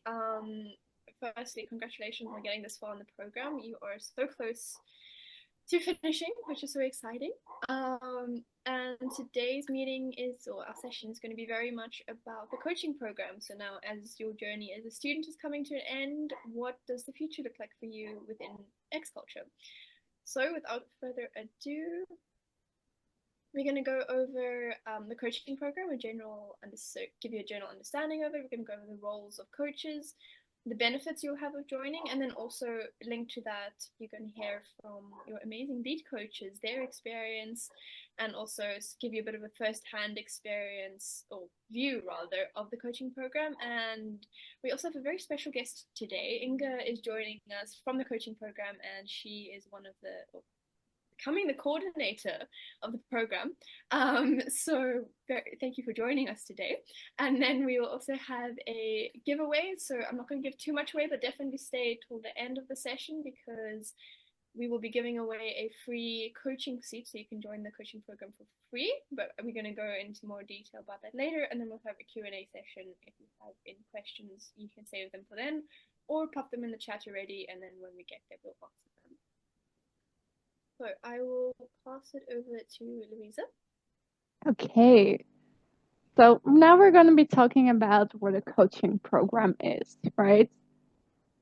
everybody. Firstly, congratulations on getting this far in the program. You are so close to finishing, which is so exciting. And today's meeting or our session is going to be very much about the coaching program. So now, as your journey as a student is coming to an end, what does the future look like for you within X culture? So, without further ado, we're going to go over the coaching program, give you a general understanding of it. We're going to go over the roles of coaches, the benefits you'll have of joining, and then also linked to that, you're going to hear from your amazing lead coaches, their experience, and also give you a bit of a first-hand experience or view rather of the coaching program. And we also have a very special guest today. Inga is joining us from the coaching program, and she is one of the becoming the coordinator of the program. Thank you for joining us today. And then we will also have a giveaway. So I'm not going to give too much away, but definitely stay till the end of the session because we will be giving away a free coaching seat so you can join the coaching program for free. But we're going to go into more detail about that later. And then we'll have a Q&A session. If you have any questions, you can save them for then or pop them in the chat already. And then when we get there, we'll answer them. So I will pass it over to Louisa. Okay, so now we're going to be talking about what a coaching program is, right?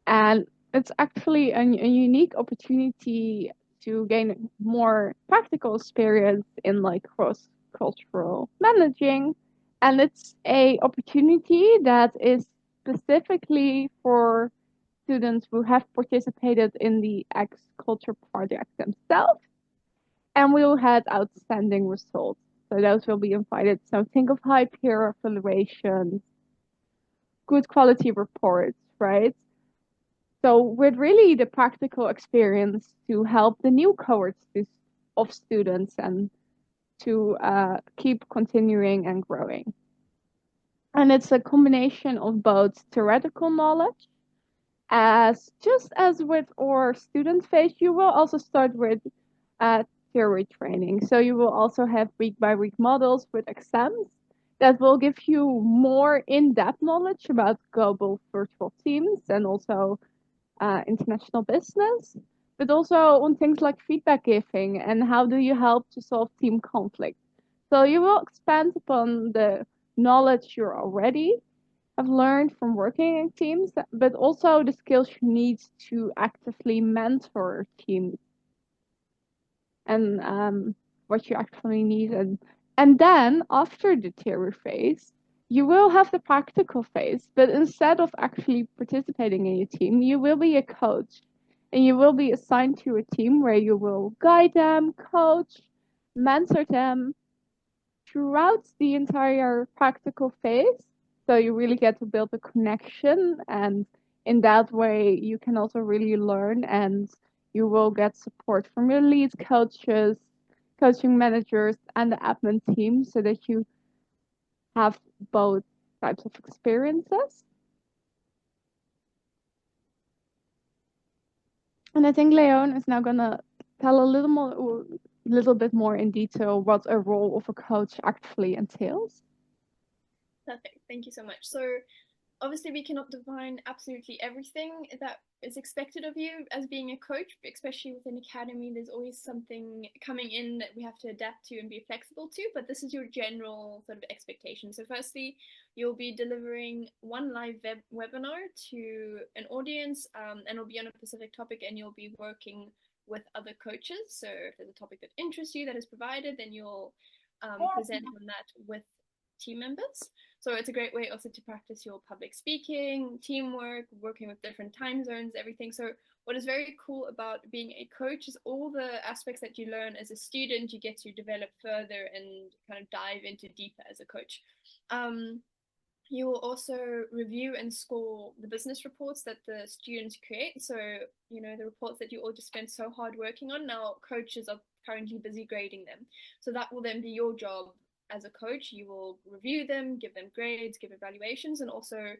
And it's actually a unique opportunity to gain more practical experience in like cross-cultural managing. And it's a opportunity that is specifically for students who have participated in the X Culture project themselves and will had outstanding results. So those will be invited. So think of high peer evaluations, good quality reports, right? So with really the practical experience to help the new cohorts of students and to keep continuing and growing. And it's a combination of both theoretical knowledge, as just as with our student phase, you will also start with theory training. So you will also have week by week models with exams that will give you more in-depth knowledge about global virtual teams and also international business, but also on things like feedback giving and how do you help to solve team conflict. So you will expand upon the knowledge you already have learned from working in teams, but also the skills you need to actively mentor teams and what you actually need. And then after the theory phase, you will have the practical phase, but instead of actually participating in a team, you will be a coach and you will be assigned to a team where you will guide them, coach, mentor them throughout the entire practical phase. So you really get to build a connection, and in that way, you can also really learn and you will get support from your lead coaches, coaching managers, and the admin team so that you have both types of experiences. And I think Leon is now gonna tell little bit more in detail what a role of a coach actually entails. Perfect. Thank you so much. So obviously we cannot define absolutely everything that is expected of you as being a coach, especially within academy. There's always something coming in that we have to adapt to and be flexible to, but this is your general sort of expectation. So firstly, you'll be delivering one live webinar to an audience, and it'll be on a specific topic, and you'll be working with other coaches. So if there's a topic that interests you that is provided, then you'll present on that with team members. So it's a great way also to practice your public speaking, teamwork, working with different time zones, everything. So what is very cool about being a coach is all the aspects that you learn as a student, you get to develop further and kind of dive into deeper as a coach. You will also review and score the business reports that the students create. So, you know, the reports that you all just spent so hard working on, now coaches are currently busy grading them. So that will then be your job as a coach. You will review them, give them grades, give evaluations, and also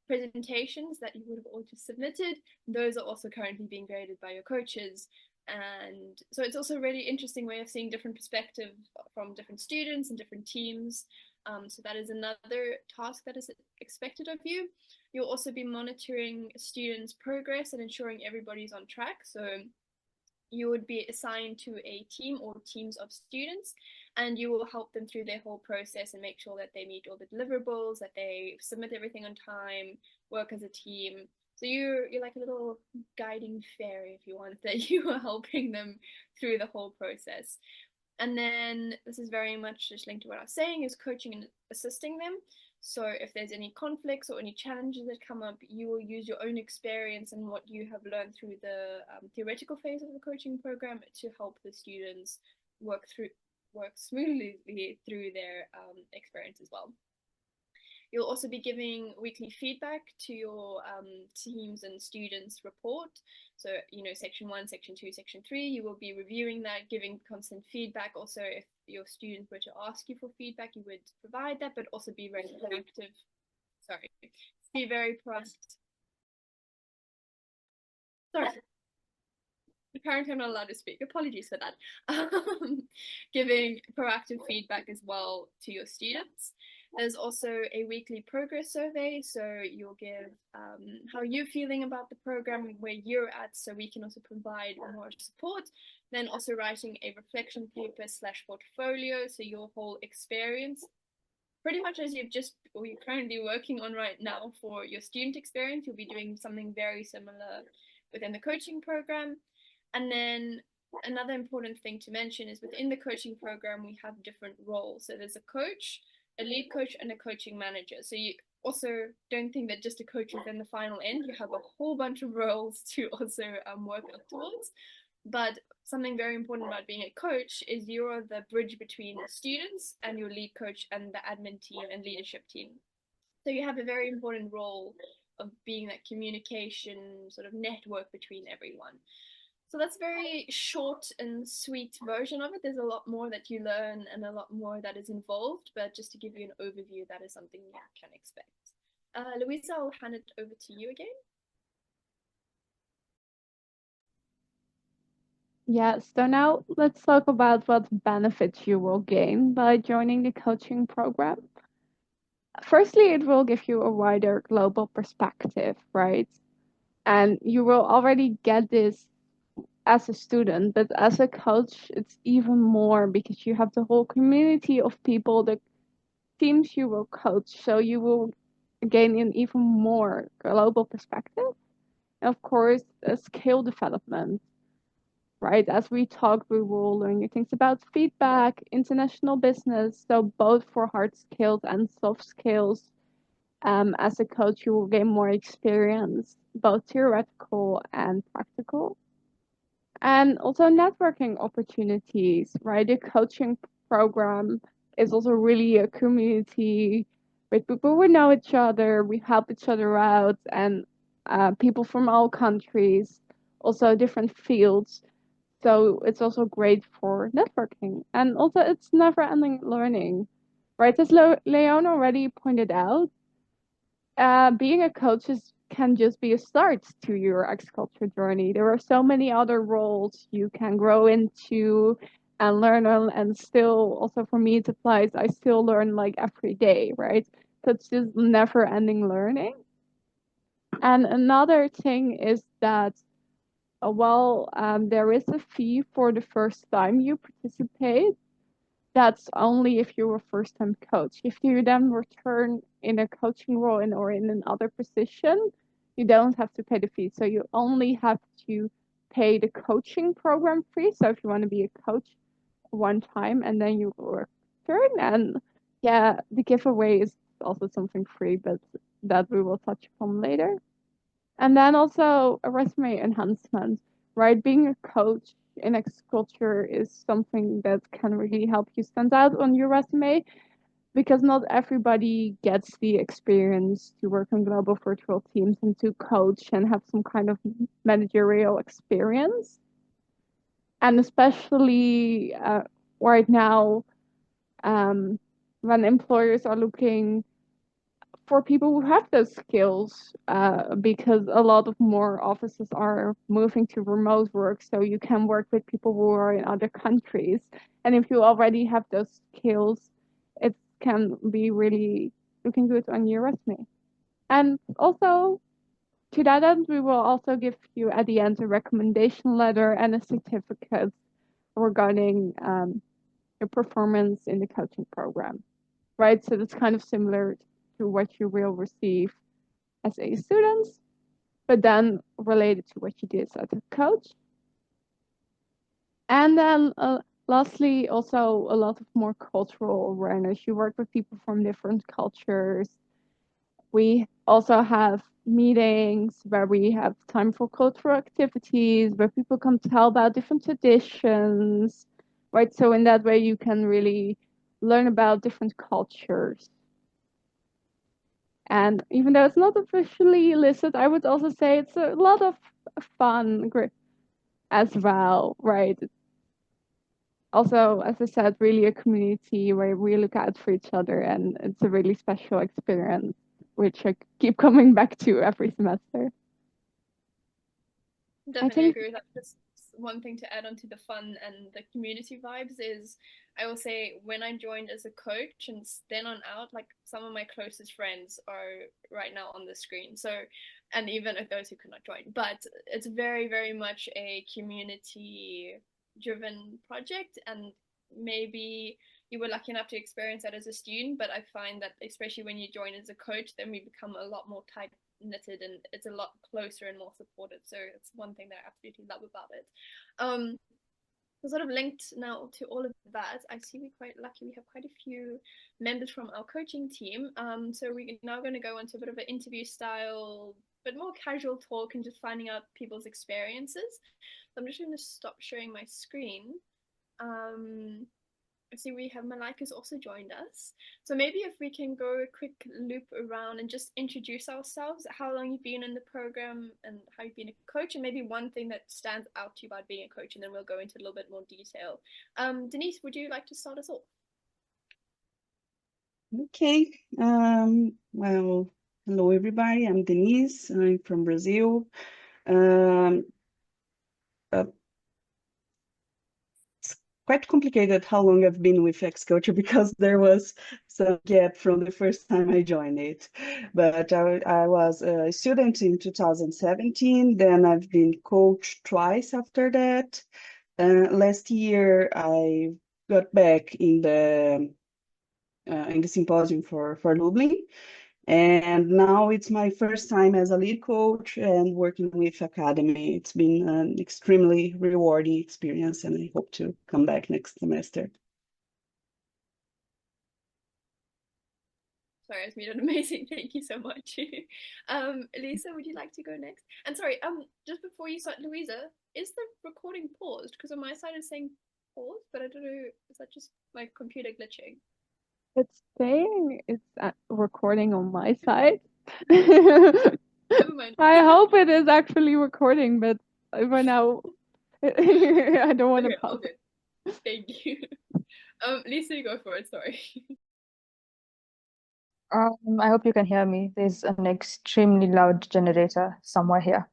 presentations that you would have all just submitted. Those are also currently being graded by your coaches. And so it's also a really interesting way of seeing different perspectives from different students and different teams. So that is another task that is expected of you. You'll also be monitoring students' progress and ensuring everybody's on track. So you would be assigned to a team or teams of students, and you will help them through their whole process and make sure that they meet all the deliverables, that they submit everything on time, work as a team. So you're like a little guiding fairy, if you want, that you are helping them through the whole process. And then this is very much just linked to what I was saying, is coaching and assisting them. So if there's any conflicts or any challenges that come up, you will use your own experience and what you have learned through the theoretical phase of the coaching program to help the students work smoothly through their experience as well. You'll also be giving weekly feedback to your teams and students report. So, section 1, section 2, section 3, you will be reviewing that, giving constant feedback. Also, if your students were to ask you for feedback, you would provide that, but also be very proactive. Sorry, be very proactive. Sorry. Apparently, I'm not allowed to speak. Apologies for that. Giving proactive feedback as well to your students. There's also a weekly progress survey, so you'll give how you're feeling about the program, where you're at, so we can also provide more support. Then also writing a reflection paper / portfolio, so your whole experience, pretty much as you're currently working on right now for your student experience, you'll be doing something very similar within the coaching program. And then another important thing to mention is within the coaching program, we have different roles. So there's a coach, a lead coach, and a coaching manager. So you also don't think that just a coach is in the final end. You have a whole bunch of roles to also work up towards. But something very important about being a coach is you're the bridge between the students and your lead coach and the admin team and leadership team. So you have a very important role of being that communication sort of network between everyone. So that's a very short and sweet version of it. There's a lot more that you learn and a lot more that is involved, but just to give you an overview, that is something you can expect. Louisa, I'll hand it over to you again. Yes, so now let's talk about what benefits you will gain by joining the coaching program. Firstly, it will give you a wider global perspective, right? And you will already get this as a student, but as a coach, it's even more because you have the whole community of people, the teams you will coach, so you will gain an even more global perspective. And of course, skill development, right? As we talk, we will learn new things about feedback, international business, so both for hard skills and soft skills. As a coach, you will gain more experience, both theoretical and practical. And also networking opportunities, right? The coaching program is also really a community with people who know each other, we help each other out, and people from all countries, also different fields. So it's also great for networking. And also, it's never ending learning, right? As Leon already pointed out, being a coach can just be a start to your agriculture journey. There are so many other roles you can grow into and learn on, and still, also for me, it applies. I still learn like every day, right? So it's just never ending learning. And another thing is that, there is a fee for the first time you participate. That's only if you're a first time coach. If you then return in a coaching role or in another position, you don't have to pay the fee. So you only have to pay the coaching program fee. So if you want to be a coach one time and then you return, and yeah, the giveaway is also something free, but that we will touch upon later. And then also a resume enhancement, right? Being a coach in agriculture is something that can really help you stand out on your resume because not everybody gets the experience to work on global virtual teams and to coach and have some kind of managerial experience. And especially right now, um, when employers are looking for people who have those skills, because a lot of more offices are moving to remote work, so you can work with people who are in other countries. And if you already have those skills, it can be really looking good on your resume. And also, to that end, we will also give you at the end a recommendation letter and a certificate regarding your performance in the coaching program, right? So that's kind of similar to what you will receive as a student, but then related to what you did as a coach. And then lastly, also a lot of more cultural awareness. You work with people from different cultures. We also have meetings where we have time for cultural activities, where people can tell about different traditions, right? So in that way, you can really learn about different cultures. And even though it's not officially listed, I would also say it's a lot of fun as well, right? Also, as I said, really a community where we look out for each other, and it's a really special experience, which I keep coming back to every semester. I Definitely think agree with that. Just one thing to add on to the fun and the community vibes is I will say when I joined as a coach and then on out, like some of my closest friends are right now on the screen. So, and even if those who could not join, but it's very, very much a community driven project. And maybe you were lucky enough to experience that as a student, but I find that especially when you join as a coach, then we become a lot more tight knitted and it's a lot closer and more supportive. So it's one thing that I absolutely love about it. So sort of linked now to all of that, I see we're quite lucky. We have quite a few members from our coaching team. So we're now going to go into a bit of an interview style, but more casual talk and just finding out people's experiences. So I'm just going to stop sharing my screen. I see we have Malika's also joined us. So maybe if we can go a quick loop around and just introduce ourselves, how long you've been in the program and how you've been a coach, and maybe one thing that stands out to you about being a coach, and then we'll go into a little bit more detail. Denise, would you like to start us off? Okay. Well, hello everybody. I'm Denise. I'm from Brazil. Um, uh, it's quite complicated how long I've been with X-Culture because there was some gap from the first time I joined it. But I was a student in 2017. Then I've been coached twice after that. Last year I got back in the symposium for Lublin. And now it's my first time as a lead coach and working with Academy. It's been an extremely rewarding experience, and I hope to come back next semester. Sorry, it's been amazing. Thank you so much. Elisa, would you like to go next? And sorry, just before you start, Louisa, is the recording paused? Because on my side it's saying pause, but I don't know, is that just my computer glitching? it's saying it's recording on my side. Never mind. I hope it is actually recording, but for now, I don't want to Okay, all pause. good. Thank you. Lisa, you go for it. Sorry. I hope you can hear me. There's an extremely loud generator somewhere here.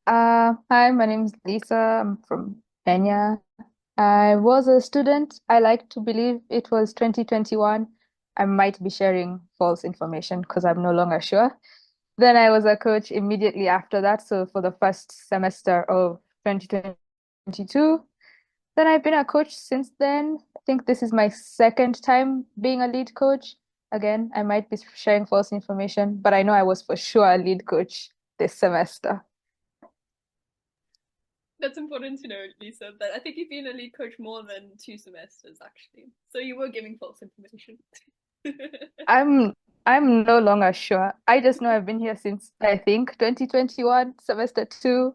Hi, my name is Lisa. I'm from Kenya. I was a student. I like to believe it was 2021. I might be sharing false information because I'm no longer sure. Then I was a coach immediately after that. So for the first semester of 2022. Then I've been a coach since then. I think this is my second time being a lead coach. Again, I might be sharing false information, but I know I was for sure a lead coach this semester. That's important to know, Lisa, that I think you've been a lead coach more than 2 semesters, actually. So you were giving false information. I'm I'm no longer sure. I just know I've been here since I think 2021, semester two.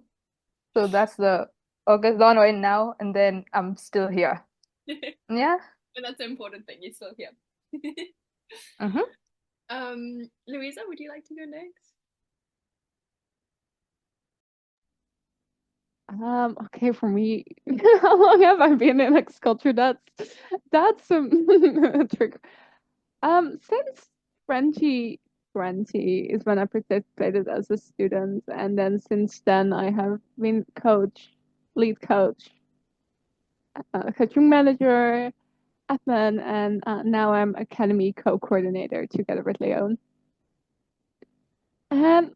So that's the August the one we're in now, and then I'm still here. Yeah. And that's the important thing, you're still here. Mm-hmm. Louisa, would you like to go next? Okay, for me, how long have I been in X culture? That's a trick. Since 2020 is when I participated as a student, and then since then I have been lead coach, coaching manager, admin, and now I'm academy co-coordinator together with Leon. And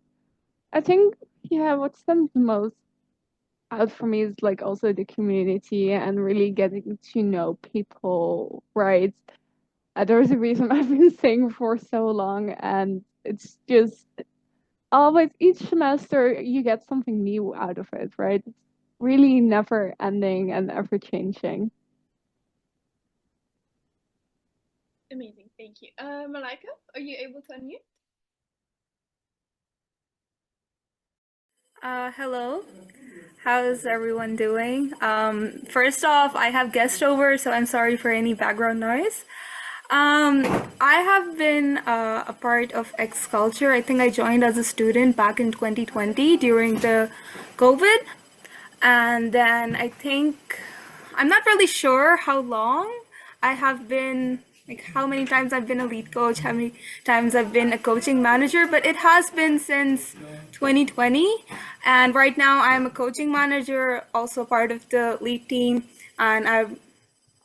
I think, yeah, what stands the most out for me is like also the community and really getting to know people, right? There's a reason I've been saying for so long, and it's just always each semester you get something new out of it, right? It's really never ending and ever changing. Amazing, thank you. Malika, are you able to unmute? Hello. How's everyone doing? First off, I have guest over, so I'm sorry for any background noise. I have been a part of X Culture. I think I joined as a student back in 2020 during the COVID. And then I think, I'm not really sure how long I have been, like how many times I've been a lead coach, how many times I've been a coaching manager, but it has been since 2020. And right now I'm a coaching manager, also part of the lead team. And I've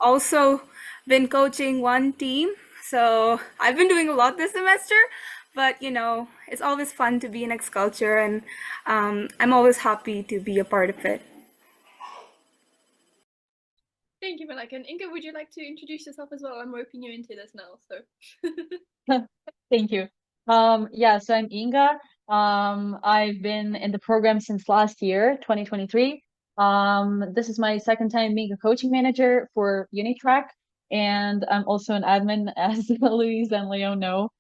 also been coaching one team. So I've been doing a lot this semester, but it's always fun to be in X Culture, and I'm always happy to be a part of it. Thank you, Malika. And Inga, would you like to introduce yourself as well? I'm roping you into this now, so. Thank you. Yeah, so I'm Inga. I've been in the program since last year, 2023. This is my second time being a coaching manager for Unitrack, and I'm also an admin, as Louise and Leo know.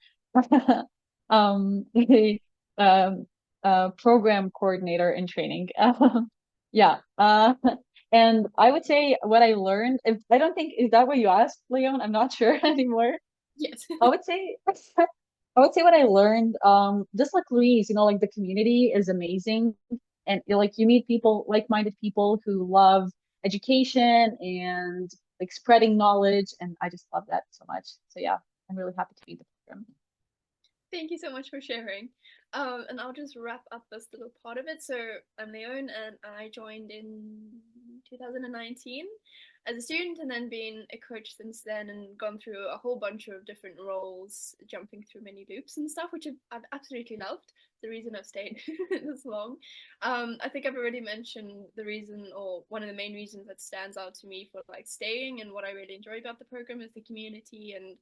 The program coordinator in training. Yeah. And I would say what I learned, if I don't think, is that what you asked, Leon? I'm not sure anymore. Yes. I would say I would say what I learned, just like Louise, like the community is amazing, and like you meet people, like-minded people who love education and like spreading knowledge, and I just love that so much. So yeah, I'm really happy to be in the program. Thank you so much for sharing. And I'll just wrap up this little part of it. So I'm Leon, and I joined in 2019 as a student, and then been a coach since then, and gone through a whole bunch of different roles, jumping through many loops and stuff, which I've absolutely loved. The reason I've stayed this long. I think I've already mentioned the reason, or one of the main reasons that stands out to me for like staying, and what I really enjoy about the program is the community and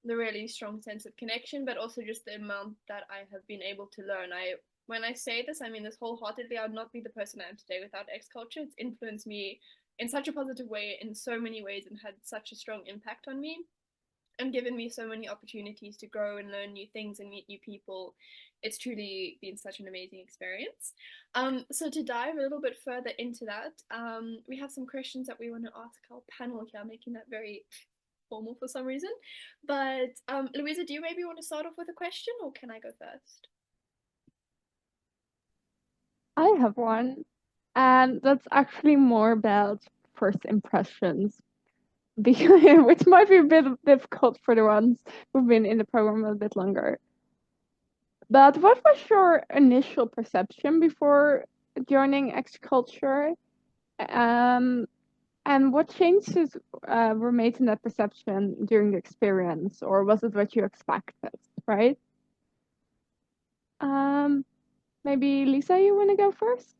the really strong sense of connection, but also just the amount that I have been able to learn. When I say this, I mean this wholeheartedly. I would not be the person I am today without X Culture. It's influenced me in such a positive way in so many ways, and had such a strong impact on me, and given me so many opportunities to grow and learn new things and meet new people. It's truly been such an amazing experience. So to dive a little bit further into that, we have some questions that we want to ask our panel here, making that very formal for some reason. But Louisa, do you maybe want to start off with a question, or can I go first? I have one, and that's actually more about first impressions, because which might be a bit difficult for the ones who've been in the program a bit longer. But what was your initial perception before joining X Culture? Um, and what changes were made in that perception during the experience, or was it what you expected, right? Um, Maybe Lisa, you want to go first?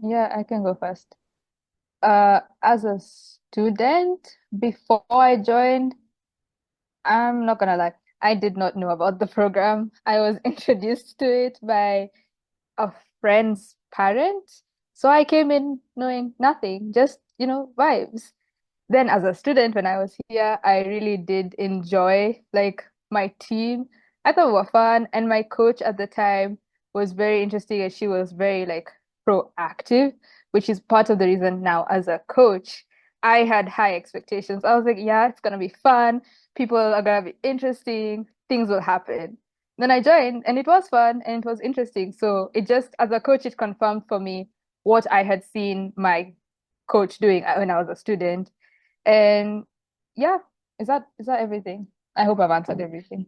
Yeah, I can go first. As a student, before I joined, I'm not gonna lie, I did not know about the program. I was introduced to it by a friend's parent. So I came in knowing nothing, just, vibes. Then as a student, when I was here, I really did enjoy like my team. I thought we were fun, and my coach at the time was very interesting, and she was very like proactive, which is part of the reason now as a coach, I had high expectations. I was like, yeah, it's gonna be fun. People are gonna be interesting. Things will happen. Then I joined, and it was fun and it was interesting. So it just, as a coach, it confirmed for me what I had seen my coach doing when I was a student. And yeah, is that everything? I hope I've answered everything.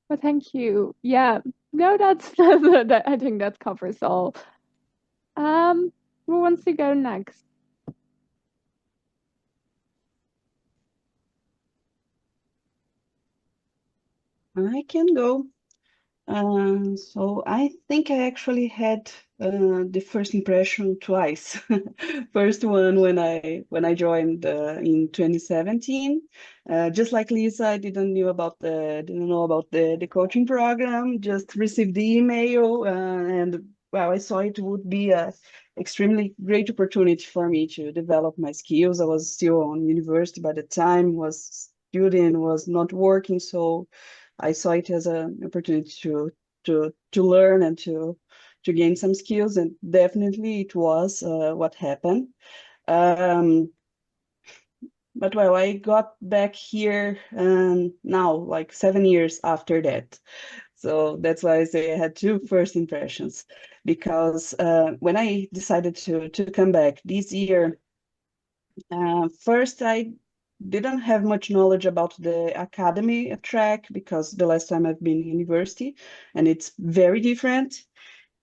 Well, thank you. Yeah, no, that's that, I think that covers all. Um, Who wants to go next? I can go. So I think I actually had the first impression twice. First one when I joined in 2017. Just like Lisa, I didn't know about the coaching program. Just received the email, and well, I saw it would be a extremely great opportunity for me to develop my skills. I was still on university by the time, was student, was not working, so I saw it as an opportunity to learn and to gain some skills, and definitely it was what happened. Um, but well, I got back here now, like 7 years after that. So that's why I say I had two first impressions, because when I decided to come back this year, first I didn't have much knowledge about the academy track because the last time I've been in university, and it's very different.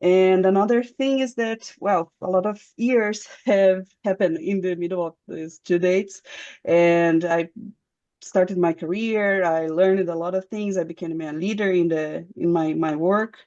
And another thing is that, well, a lot of years have happened in the middle of these two dates, and I started my career. I learned a lot of things. I became a leader in my work.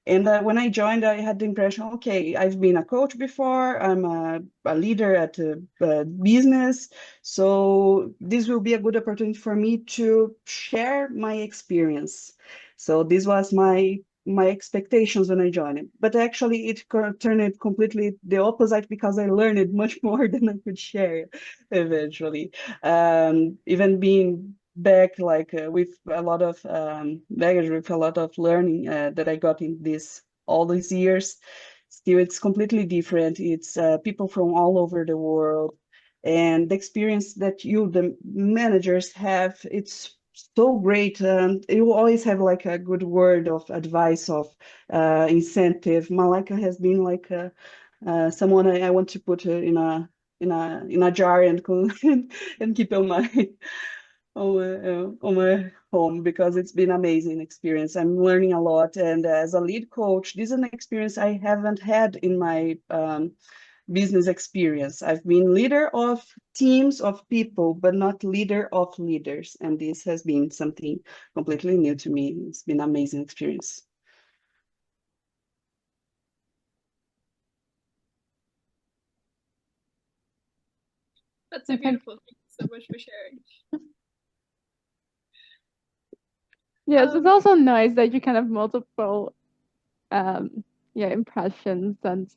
And when I joined, I had the impression, okay, I've been a coach before. I'm a leader at a business. So this will be a good opportunity for me to share my experience. So this was my expectations when I joined it. But actually, turned it completely the opposite, because I learned much more than I could share eventually. Even being back, like with a lot of baggage, with a lot of learning that I got in this all these years. Still, it's completely different. It's people from all over the world, and the experience that you, the managers, have. It's so great. You always have like a good word of advice, of incentive. Malika has been like someone I want to put in a jar and and keep on my on my home, because it's been amazing experience. I'm learning a lot, and as a lead coach, this is an experience I haven't had in my business experience. I've been leader of teams of people, but not leader of leaders, and this has been something completely new to me. It's been an amazing experience. That's so beautiful. Thank you so much for sharing. Yes, it's also nice that you can have multiple impressions, and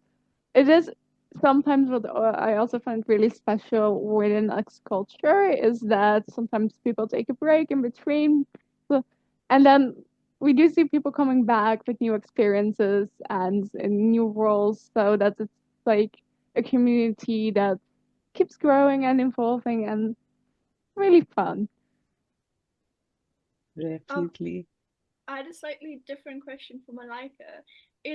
it is sometimes what I also find really special within X culture is that sometimes people take a break in between, and then we do see people coming back with new experiences and in new roles, so that it's like a community that keeps growing and evolving and really fun. Definitely. I had a slightly different question for Malika. I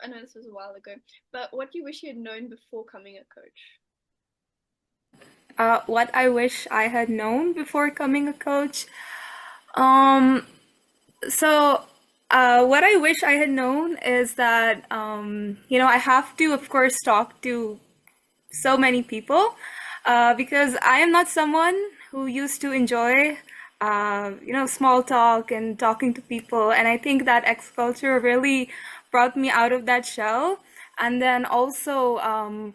know this was a while ago, but what do you wish you had known before coming a coach? What I wish I had known before becoming a coach. Um, what I wish I had known is that, I have to, of course, talk to so many people because I am not someone who used to enjoy, small talk and talking to people. And I think that X culture really brought me out of that shell. And then also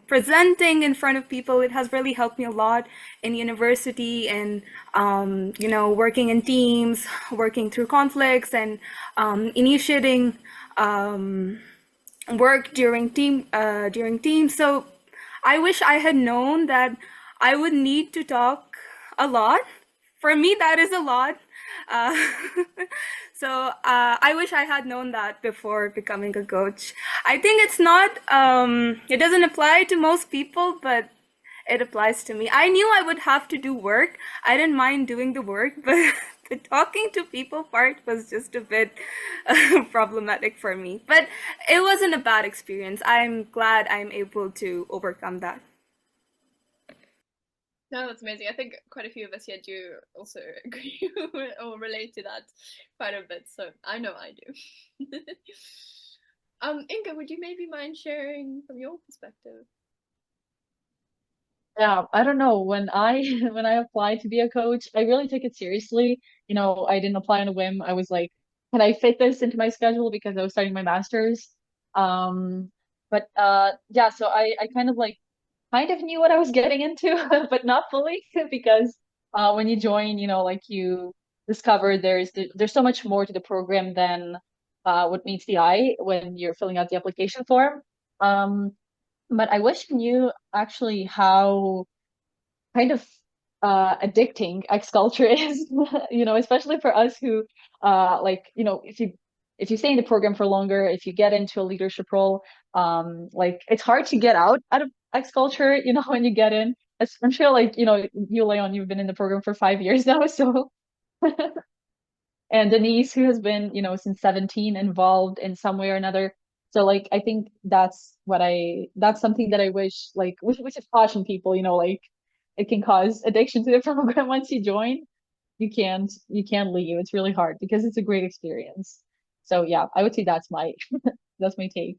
presenting in front of people, it has really helped me a lot in university and, working in teams, working through conflicts and initiating work during teams. So I wish I had known that I would need to talk a lot. For me, that is a lot. Uh, I wish I had known that before becoming a coach. I think it doesn't apply to most people, but it applies to me. I knew I would have to do work. I didn't mind doing the work, but the talking to people part was just a bit problematic for me. But it wasn't a bad experience. I'm glad I'm able to overcome that. No, that's amazing. I think quite a few of us here do also agree or relate to that quite a bit. So I know I do. Inga, would you maybe mind sharing from your perspective? Yeah, I don't know. When I when I applied to be a coach, I really took it seriously. You know, I didn't apply on a whim. I was like, can I fit this into my schedule because I was starting my master's? Um, but yeah, so I kind of knew what I was getting into, but not fully because when you join, you know, like you discover there's so much more to the program than what meets the eye when you're filling out the application form. Um, but I wish I knew actually how kind of addicting X culture is, you know, especially for us who like, you know, if you stay in the program for longer, if you get into a leadership role, like it's hard to get out of X culture, you know, when you get in. I'm sure like, you know, you, Leon, you've been in the program for 5 years now, so and Denise, who has been, you know, since 17 involved in some way or another. So like I think that's something that I wish like we should caution people, you know, like it can cause addiction to the program once you join. You can't leave. It's really hard because it's a great experience. So yeah, I would say that's my that's my take.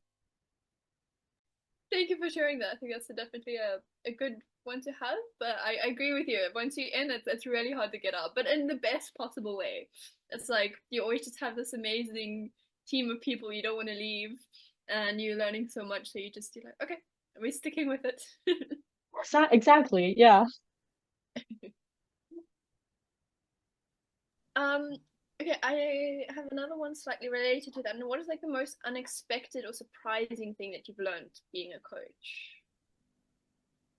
Thank you for sharing that. I think that's definitely a good one to have. But I agree with you. Once you're in, it's really hard to get out, but in the best possible way. It's like you always just have this amazing team of people you don't want to leave, and you're learning so much, so you're like, okay, we're sticking with it. Exactly. Yeah. Um, okay, I have another one slightly related to that. And what is like the most unexpected or surprising thing that you've learned being a coach?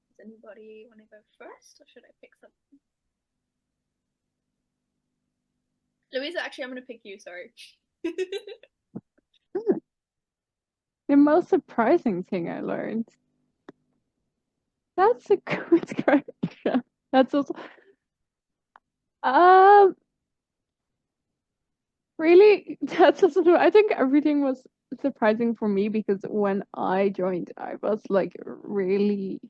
Does anybody want to go first, or should I pick something? Louisa, actually, I'm going to pick you. Sorry. The most surprising thing I learned. That's a good question. That's also um really that's also I think everything was surprising for me because when I joined I was like really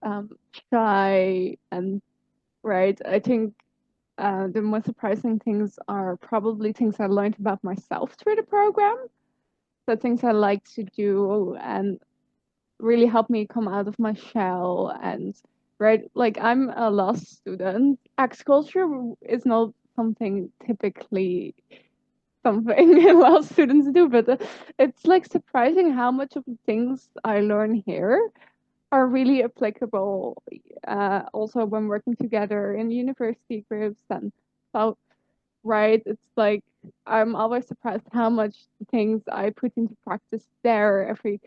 um shy and right. I think the most surprising things are probably things I learned about myself through the program. So things I like to do and really helped me come out of my shell and right like I'm a lost student. X culture is not something typically something law students do, but it's like surprising how much of the things I learn here are really applicable also when working together in university groups and so right it's like I'm always surprised how much the things I put into practice there every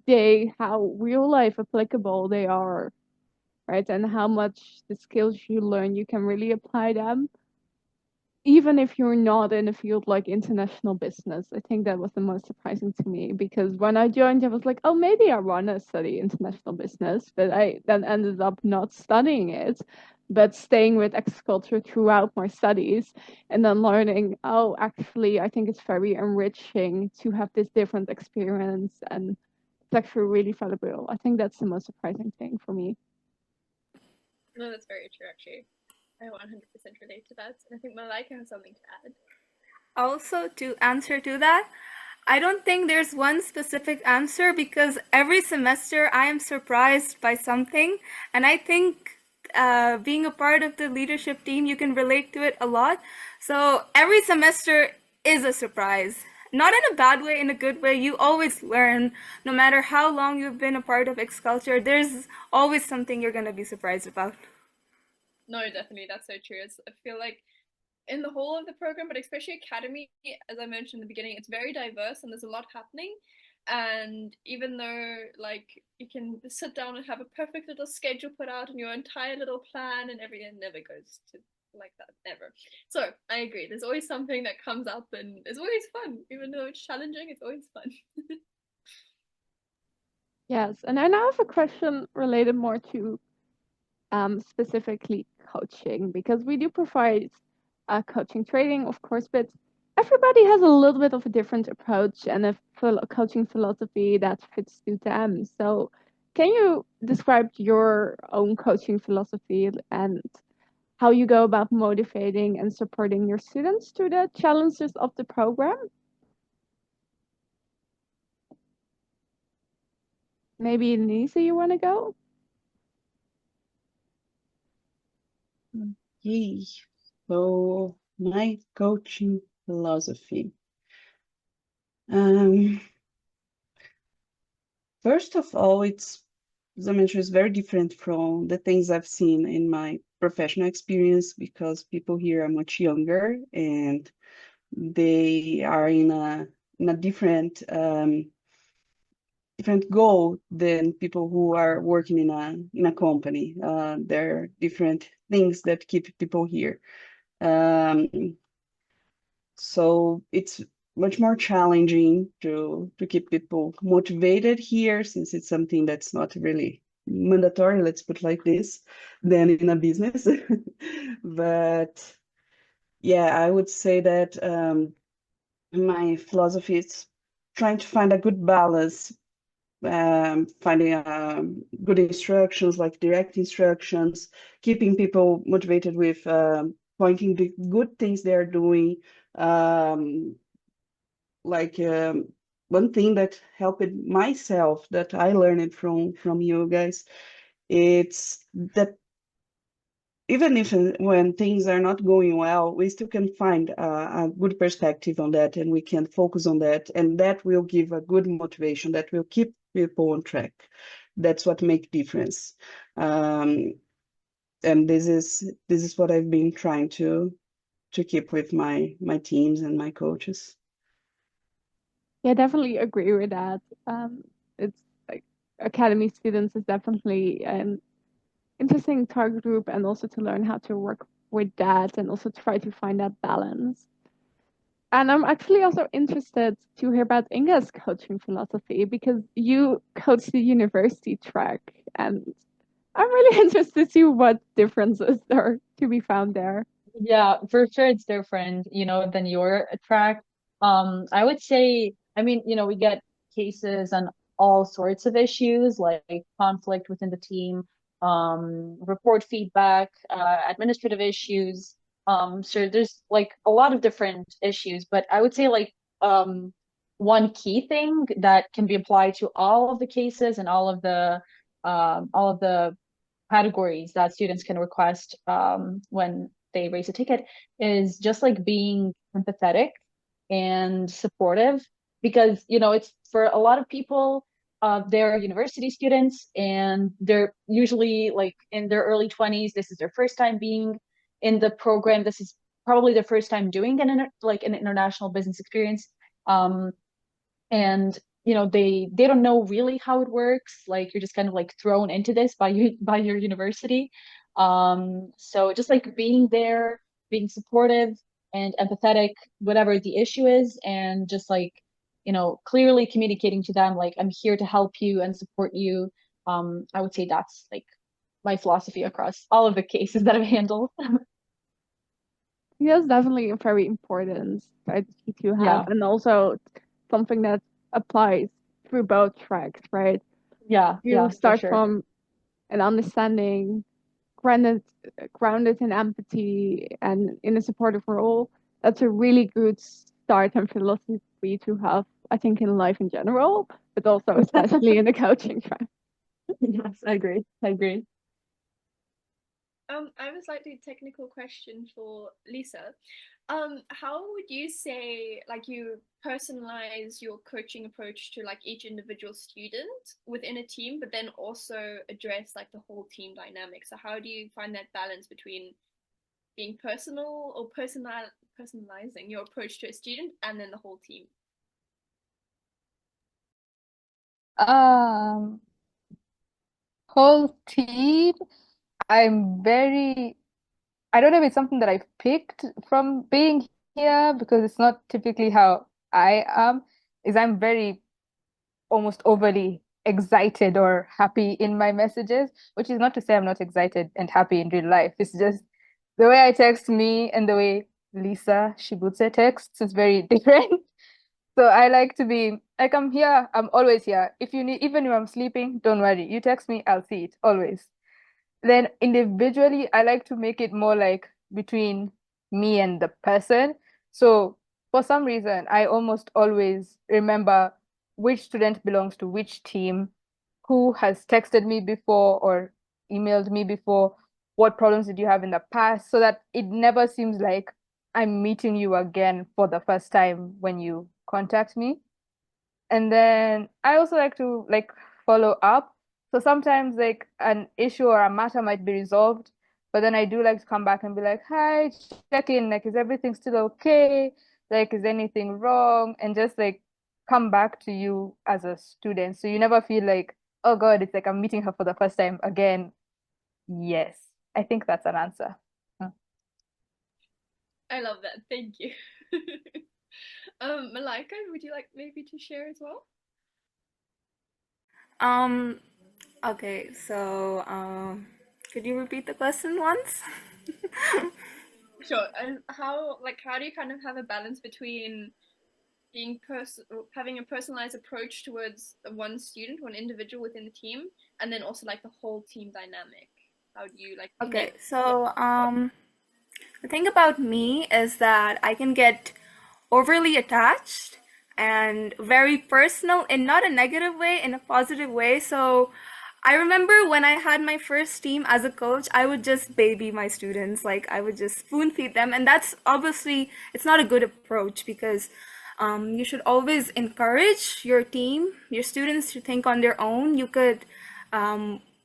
day how real life applicable they are right and how much the skills you learn you can really apply them even if you're not in a field like international business. I think that was the most surprising to me because when I joined, I was like, oh, maybe I want to study international business, but I then ended up not studying it, but staying with agriculture throughout my studies and then learning, oh, actually, I think it's very enriching to have this different experience and it's actually really valuable. I think that's the most surprising thing for me. No, that's very true, actually. I 100% relate to that. And I think Malika has something to add. Also, to answer to that, I don't think there's one specific answer because every semester I am surprised by something, and I think being a part of the leadership team, you can relate to it a lot. So every semester is a surprise. Not in a bad way, in a good way. You always learn, no matter how long you've been a part of X culture, there's always something you're going to be surprised about. No, definitely, that's so true. I feel like in the whole of the program, but especially academy, as I mentioned in the beginning, it's very diverse and there's a lot happening. And even though like you can sit down and have a perfect little schedule put out and your entire little plan and everything never goes to like that, never. So I agree. There's always something that comes up and it's always fun, even though it's challenging. It's always fun. Yes, and I now have a question related more to specifically coaching because we do provide coaching training, of course, but everybody has a little bit of a different approach and a coaching philosophy that fits to them. So, can you describe your own coaching philosophy and how you go about motivating and supporting your students through the challenges of the program? Maybe Lisa, you want to go? Okay. So my coaching philosophy. Um, First of all, as I mentioned, it's very different from the things I've seen in my professional experience because people here are much younger and they are in a different goal than people who are working in a company. There are different things that keep people here. Um, so it's much more challenging to keep people motivated here since it's something that's not really mandatory, let's put like this, than in a business. But yeah, I would say that my philosophy is trying to find a good balance, finding good instructions, like direct instructions, keeping people motivated with pointing the good things they're doing. Um, like one thing that helped myself that I learned from you guys, it's that even if when things are not going well, we still can find a good perspective on that, and we can focus on that, and that will give a good motivation that will keep people on track. That's what make difference. And this is what I've been trying to keep with my teams and my coaches. Yeah, definitely agree with that. It's like academy students is definitely an interesting target group, and also to learn how to work with that and also try to find that balance. And I'm actually also interested to hear about Inga's coaching philosophy because you coach the university track, and I'm really interested to see what differences there are to be found there. Yeah, for sure it's different, than your track. I would say, I mean, we get cases on all sorts of issues like conflict within the team, report feedback, administrative issues. So there's like a lot of different issues, but I would say like one key thing that can be applied to all of the cases and all of the categories that students can request when they raise a ticket is just like being empathetic and supportive because it's for a lot of people they're university students and they're usually like in their early 20s. This is their first time being in the program. This is probably their first time doing an international business experience. um, and they don't know really how it works. Like you're just kind of like thrown into this by you by your university. So just like being there, being supportive and empathetic whatever the issue is, and just like clearly communicating to them like I'm here to help you and support you. I would say that's like my philosophy across all of the cases that I've handled. Yes, definitely a very important strategy to have, Yeah, and also something that applies through both tracks, right? yeah, You yeah, for start sure. from an understanding, grounded, grounded in empathy and in a supportive role. That's a really good start and philosophy to have, I think, in life in general, but also especially in the coaching track. Yes, I agree. I agree. I have a slightly technical question for Lisa. How would you say like you personalize your coaching approach to like each individual student within a team, but then also address like the whole team dynamic? So how do you find that balance between being personal or personalizing your approach to a student and then the whole team? Um, whole team, I'm very, I don't know if it's something that I've picked from being here because it's not typically how I am, is I'm very almost overly excited or happy in my messages, which is not to say I'm not excited and happy in real life. It's just the way I text me and the way Lisa Shibutse texts is very different. So I like to be like I'm here, I'm always here. If you need, even if I'm sleeping, don't worry. You text me, I'll see it always. Then individually, I like to make it more like between me and the person. So for some reason, I almost always remember which student belongs to which team who has texted me before or emailed me before, what problems did you have in the past, so that it never seems like I'm meeting you again for the first time when you contact me. And then I also like to like follow up. So sometimes like an issue or a matter might be resolved, but then I do like to come back and be like, hi, check in, like, is everything still okay? Like, is anything wrong? And just like come back to you as a student. So you never feel like, oh God, it's like I'm meeting her for the first time again. Yes, I think that's an answer. Mm. I love that. Thank you. Malika, would you like maybe to share as well? Um, okay, so could you repeat the question once? Sure. And how do you kind of have a balance between being having a personalized approach towards one student, one individual within the team, and then also like the whole team dynamic? How do you like Okay, connect? so the thing about me is that I can get overly attached and very personal in not a negative way, in a positive way. So I remember when I had my first team as a coach, I would just baby my students, like I would just spoon feed them. And that's obviously, it's not a good approach because you should always encourage your team, your students to think on their own. You could,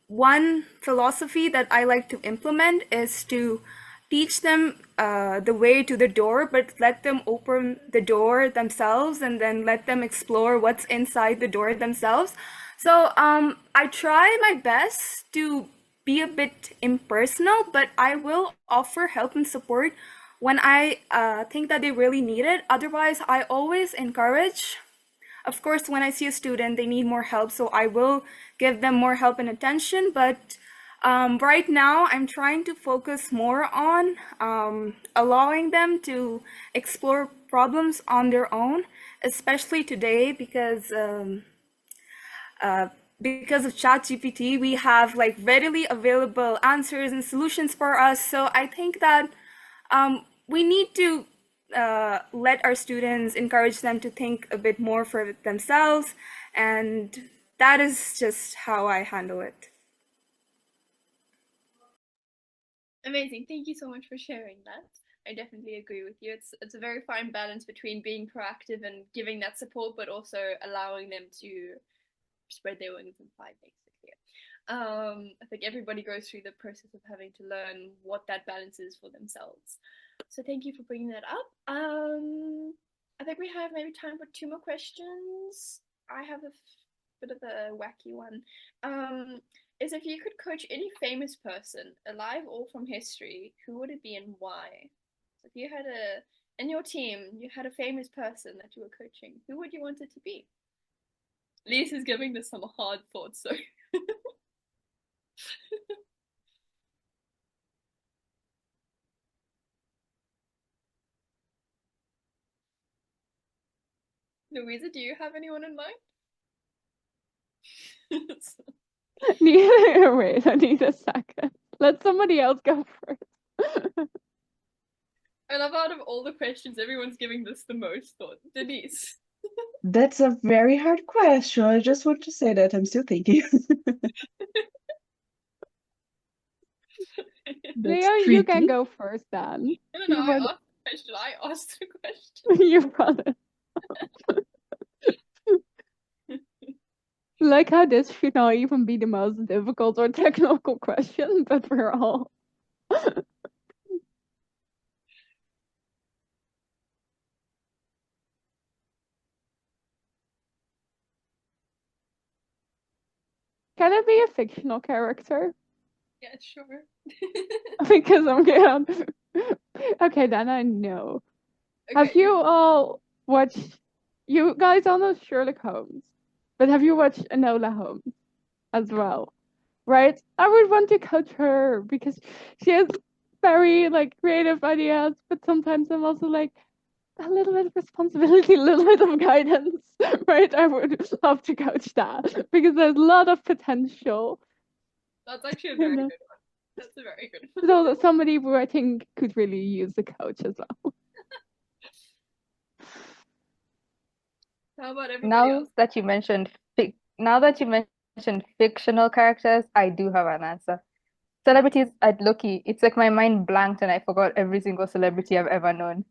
one philosophy that I like to implement is to teach them the way to the door, but let them open the door themselves and then let them explore what's inside the door themselves. So I try my best to be a bit impersonal, but I will offer help and support when I think that they really need it. Otherwise, I always encourage. Of course, when I see a student, they need more help, so I will give them more help and attention. But right now, I'm trying to focus more on allowing them to explore problems on their own, especially today because of ChatGPT, we have like readily available answers and solutions for us. So I think that we need to let our students encourage them to think a bit more for themselves, and that is just how I handle it. Amazing. Thank you so much for sharing that. I definitely agree with you. It's a very fine balance between being proactive and giving that support, but also allowing them to spread their wings and fly, basically. I think everybody goes through the process of having to learn what that balance is for themselves. So thank you for bringing that up. I think we have maybe time for two more questions. I have a bit of a wacky one. Is if you could coach any famous person, alive or from history, who would it be and why? So if you had in your team, you had a famous person that you were coaching, who would you want it to be? Lisa's giving this some hard thoughts, so. Louisa, do you have anyone in mind? Wait, I need a second. Let somebody else go first. I love out of all the questions, everyone's giving this the most thought. Denise. That's a very hard question. I just want to say that I'm still thinking. That's Leo, you can tricky. go first then. No, You I brought asked the question. I asked the question. you brought it. Like how this should not even be the most difficult or technical question, but we're all. Can it be a fictional character? Yeah, sure. Because I'm good. Okay, then I know. Have Okay. you all watched? You guys all know Sherlock Holmes, but have you watched Enola Holmes as well? Right? I would want to coach her because she has very like creative ideas, but sometimes I'm also like a little bit of responsibility, a little bit of guidance, right? I would love to coach that because there's a lot of potential. That's actually a very good one. That's a very good one. So somebody who I think could really use a coach as well. How about everybody Now else? that you mentioned mentioned fictional characters, I do have an answer. Celebrities at Loki, it's like my mind blanked and I forgot every single celebrity I've ever known.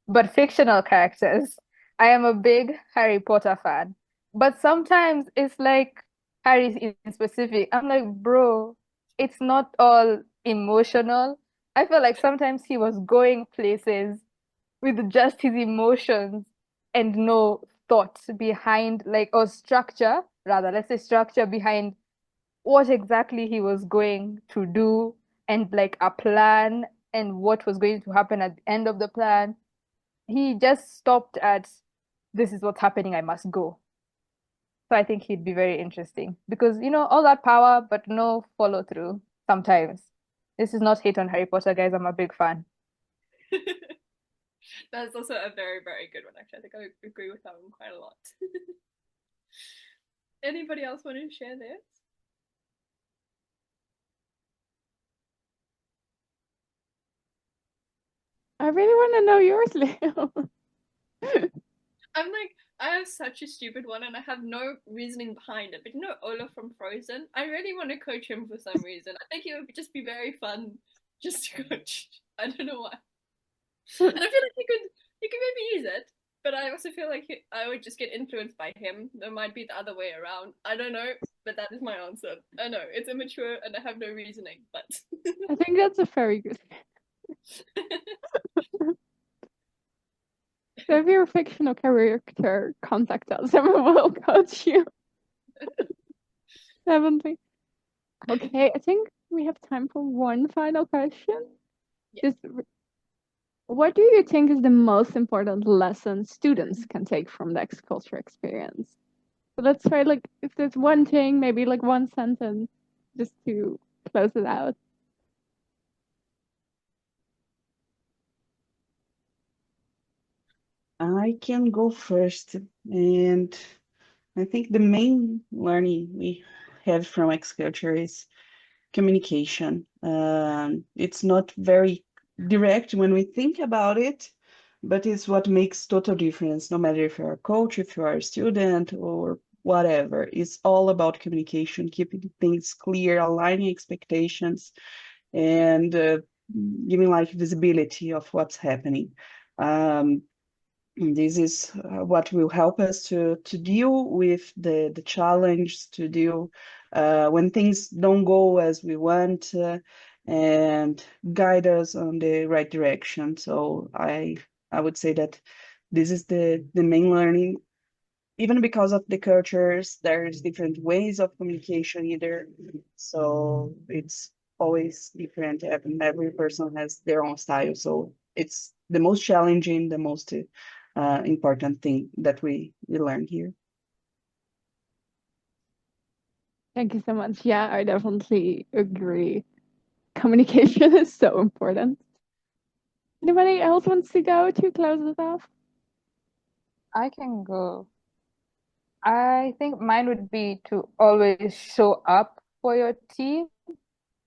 But fictional characters, I am a big Harry Potter fan. But sometimes it's like Harry in specific. I'm like, bro, it's not all emotional. I feel like sometimes he was going places with just his emotions and no thought behind, like, or structure, rather, let's say structure behind what exactly he was going to do and like a plan and what was going to happen at the end of the plan. He just stopped at this is what's happening, I must go. So I think he'd be very interesting because, all that power, but no follow through sometimes. This is not hate on Harry Potter, guys. I'm a big fan. That's also a very, very good one, actually. I think I agree with that one quite a lot. Anybody else want to share theirs? I really want to know yours, Leo. I'm like, I have such a stupid one and I have no reasoning behind it. But Olaf from Frozen? I really want to coach him for some reason. I think it would just be very fun just to coach. I don't know why. And I feel like you could maybe use it, but I also feel like I would just get influenced by him. There might be the other way around. I don't know, but that is my answer. I know it's immature and I have no reasoning, but I think that's a very good. So if you're a fictional character, contact us and we will coach you. Definitely. Okay, I think we have time for one final question. yeah. Just what do you think is the most important lesson students can take from the X culture experience? So let's try like if there's one thing, maybe like one sentence, just to close it out. I can go first, and I think the main learning we have from X culture is communication. It's not very direct when we think about it, but it's what makes total difference, no matter if you're a coach, if you are a student, or whatever. It's all about communication, keeping things clear, aligning expectations, and giving like visibility of what's happening. Um, this is what will help us to deal with the challenge, to deal when things don't go as we want, and guide us on the right direction. So I would say that this is the main learning. Even because of the cultures, there's different ways of communication either. So it's always different. Every person has their own style. So it's the most challenging, the most important thing that we learn here. Thank you so much. Yeah, I definitely agree. Communication is so important. Anybody else wants to go to close it off? I can go. I think mine would be to always show up for your team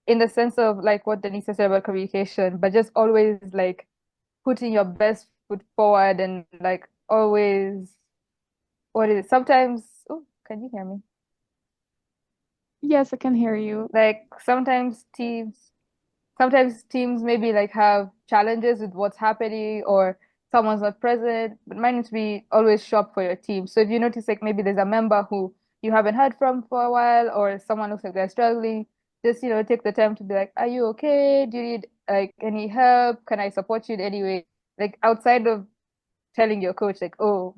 in the sense of like what Denise said about communication, but just always like putting your best foot forward and like always, what is it? Sometimes, oh, can you hear me? Yes, I can hear you. Like sometimes teams maybe like have challenges with what's happening or someone's not present, but mine needs to be always show up for your team. So if you notice like maybe there's a member who you haven't heard from for a while or someone looks like they're struggling, just take the time to be like, are you okay? Do you need like any help? Can I support you in any way? Like outside of telling your coach like, oh,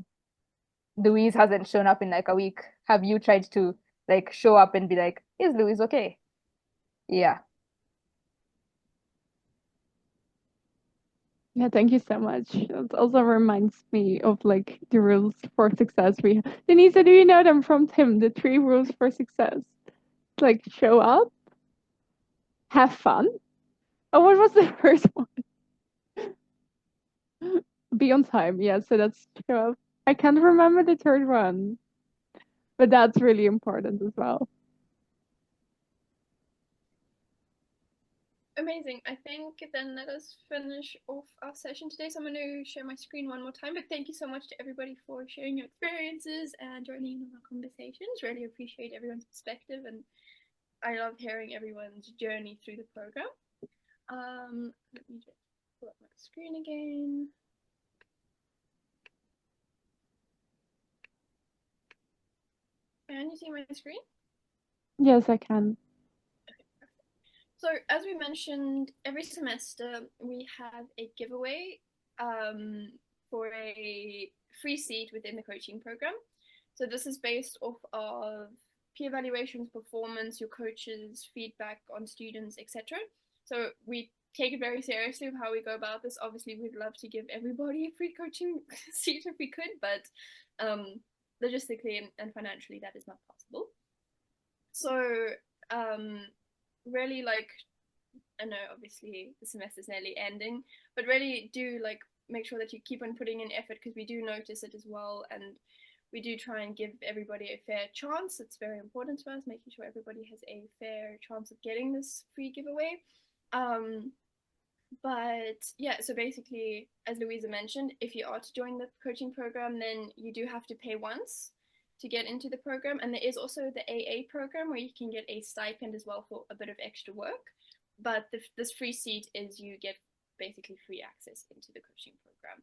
Louise hasn't shown up in like a week. Have you tried to like show up and be like, is Louise okay? Yeah. Yeah, thank you so much. It also reminds me of like the rules for success we have. Denise, do you know them from Tim? The 3 rules for success. Like show up, have fun. Oh, what was the first one? Be on time. Yeah, so that's show up. I can't remember the third one, but that's really important as well. Amazing. I think then let us finish off our session today. So I'm going to share my screen one more time. But thank you so much to everybody for sharing your experiences and joining in our conversations. Really appreciate everyone's perspective, and I love hearing everyone's journey through the program. Let me just pull up my screen again. Can you see my screen? Yes, I can. So as we mentioned, every semester we have a giveaway for a free seat within the coaching program. So this is based off of peer evaluations, performance, your coaches' feedback on students, etc. So we take it very seriously of how we go about this. Obviously, we'd love to give everybody a free coaching seat if we could, but logistically and financially that is not possible. So really, like, I know obviously the semester's nearly ending, but really do like make sure that you keep on putting in effort, because we do notice it as well, and we do try and give everybody a fair chance. It's very important to us, making sure everybody has a fair chance of getting this free giveaway. But yeah, so basically, as Louisa mentioned, if you are to join the coaching program, then you do have to pay once to get into the program. And there is also the AA program where you can get a stipend as well for a bit of extra work. But this free seat is you get basically free access into the coaching program.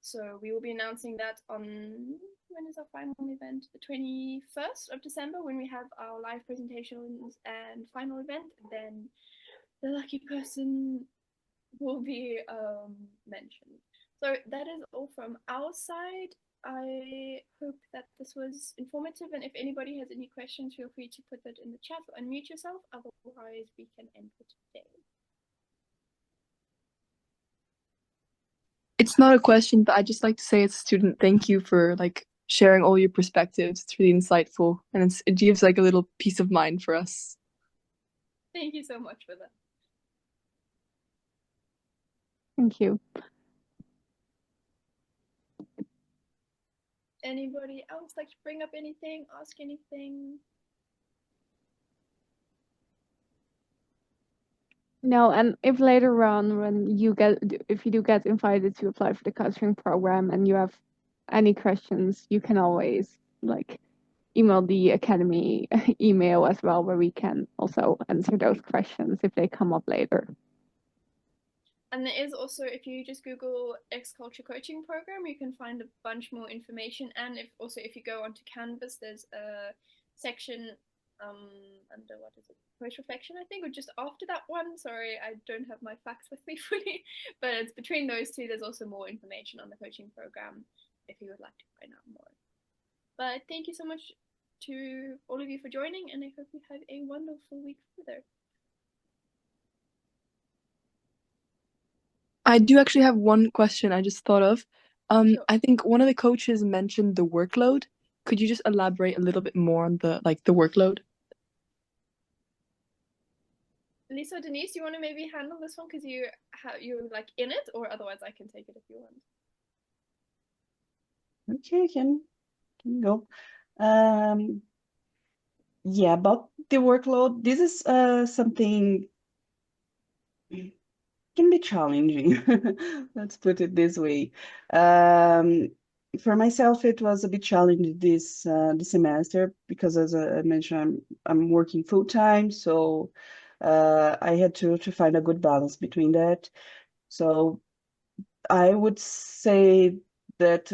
So we will be announcing that on, when is our final event? The 21st of December, when we have our live presentations and final event. Then the lucky person will be mentioned. So that is all from our side. I hope that this was informative, and if anybody has any questions, feel free to put that in the chat or unmute yourself. Otherwise, we can end for today. It's not a question, but I'd just like to say as a student, thank you for like sharing all your perspectives. It's really insightful, and it gives like a little peace of mind for us. Thank you so much for that. Thank you. Anybody else like to bring up anything, ask anything? No, and if later on if you do get invited to apply for the coaching program and you have any questions, you can always like email the academy email as well, where we can also answer those questions if they come up later. And there is also, if you just Google X Culture Coaching Program, you can find a bunch more information. And if you go onto Canvas, there's a section under, what is it, post reflection, I think, or just after that one. Sorry, I don't have my facts with me fully, but it's between those two. There's also more information on the coaching program if you would like to find out more. But thank you so much to all of you for joining, and I hope you have a wonderful week further. I do actually have one question I just thought of. Sure. I think one of the coaches mentioned the workload. Could you just elaborate a little bit more on the workload? Lisa, Denise, do you want to maybe handle this one, because you're like in it, or otherwise I can take it if you want. Okay, can go. Yeah, about the workload, this is something can be challenging. Let's put it this way. For myself, it was a bit challenging this semester because, as I mentioned, I'm working full time, so I had to find a good balance between that. So I would say that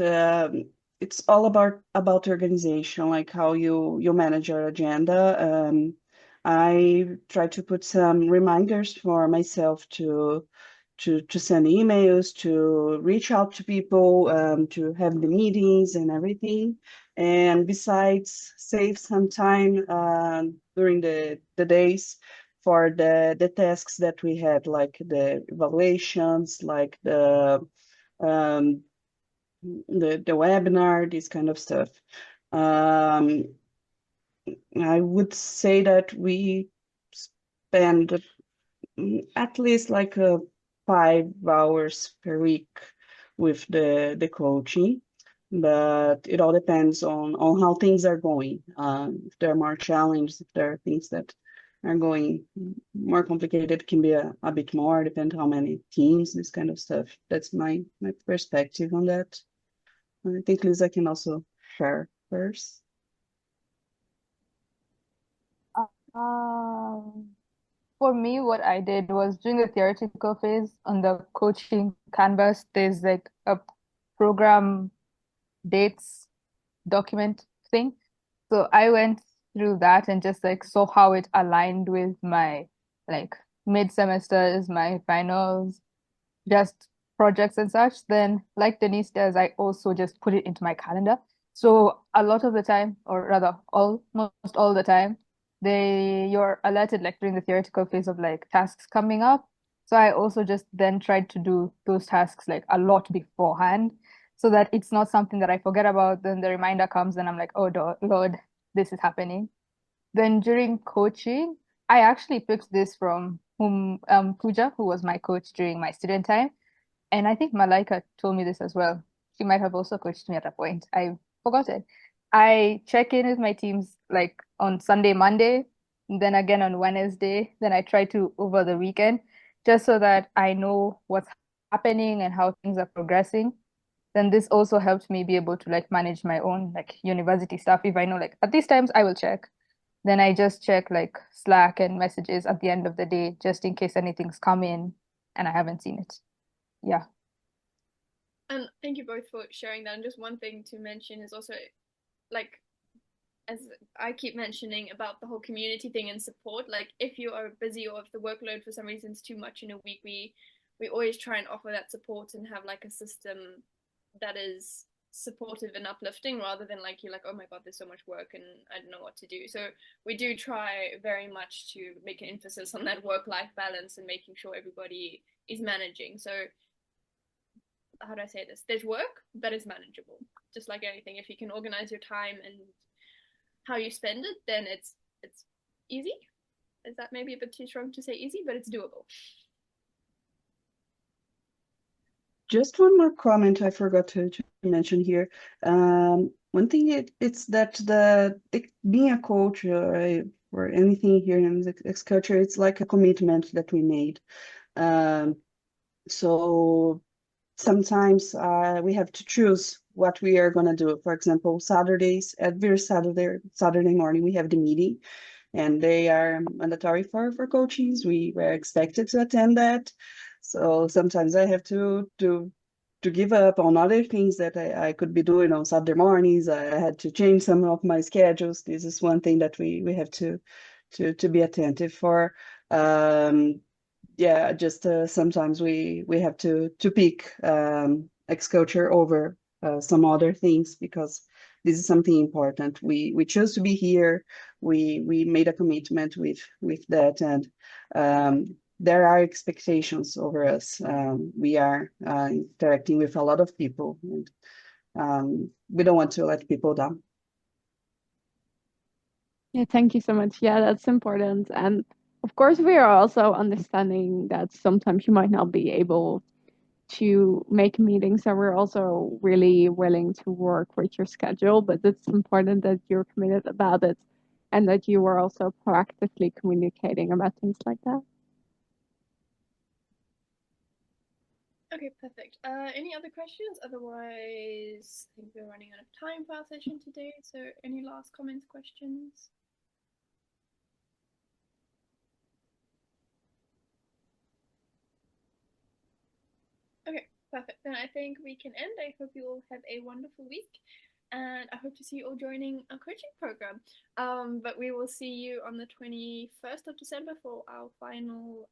it's all about organization, like how you manage your agenda. I try to put some reminders for myself to send emails, to reach out to people, to have the meetings and everything. And besides, save some time during the days for the tasks that we had, like the evaluations, like um, the webinar, this kind of stuff. I would say that we spend at least like 5 hours per week with the coaching, but it all depends on how things are going. If there are more challenges, if there are things that are going more complicated, can be a bit more, depending how many teams, this kind of stuff. That's my perspective on that. I think Lisa can also share first. For me, what I did was during the theoretical phase on the coaching canvas, there's like a program dates document thing. So I went through that and just like saw how it aligned with my like mid semesters, my finals, just projects and such. Then, like Denise does, I also just put it into my calendar. So a lot of the time, or rather almost all the time, you're alerted like during the theoretical phase of like tasks coming up. So I also just then tried to do those tasks like a lot beforehand so that it's not something that I forget about. Then the reminder comes and I'm like, oh Lord, this is happening. Then during coaching, I actually picked this from Pooja, who was my coach during my student time. And I think Malaika told me this as well. She might have also coached me at a point. I forgot it. I check in with my teams like on Sunday, Monday, and then again on Wednesday. Then I try to over the weekend, just so that I know what's happening and how things are progressing. Then this also helped me be able to like manage my own like university stuff. If I know like at these times I will check, then I just check like Slack and messages at the end of the day, just in case anything's come in and I haven't seen it. Yeah. And thank you both for sharing that. And just one thing to mention is also, like, as I keep mentioning about the whole community thing and support, like if you are busy or if the workload for some reason is too much in a week, we always try and offer that support and have like a system that is supportive and uplifting rather than like you're like, oh my god, there's so much work and I don't know what to do. So we do try very much to make an emphasis on that work-life balance and making sure everybody is managing. So how do I say this? There's work that is manageable. Just like anything, if you can organize your time and how you spend it, then it's easy. Is that maybe a bit too strong to say easy, but it's doable. Just one more comment I forgot to mention here. One thing it's that being a coach or anything here in the X culture, it's like a commitment that we made. So sometimes we have to choose what we are going to do. For example, Saturdays, every Saturday morning, we have the meeting, and they are mandatory for coaches. We were expected to attend that. So sometimes I have to give up on other things that I could be doing on Saturday mornings. I had to change some of my schedules. This is one thing that we have to be attentive for. Yeah, just sometimes we have to pick X culture over some other things because this is something important. We chose to be here. We made a commitment with that, and there are expectations over us. We are interacting with a lot of people, and we don't want to let people down. Yeah, thank you so much. Yeah, that's important. And of course, we are also understanding that sometimes you might not be able to make meetings. So we're also really willing to work with your schedule, but it's important that you're committed about it and that you are also proactively communicating about things like that. Okay, perfect. Any other questions? Otherwise, I think we're running out of time for our session today. So any last comments, questions? Okay, perfect. Then I think we can end. I hope you all have a wonderful week, and I hope to see you all joining our coaching program. But we will see you on the 21st of December for our final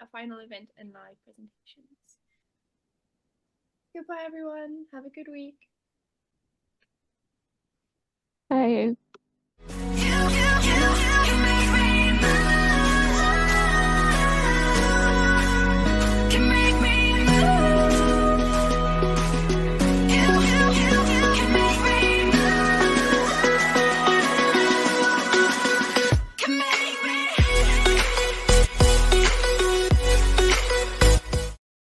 event and live presentations. Goodbye, everyone. Have a good week. Bye.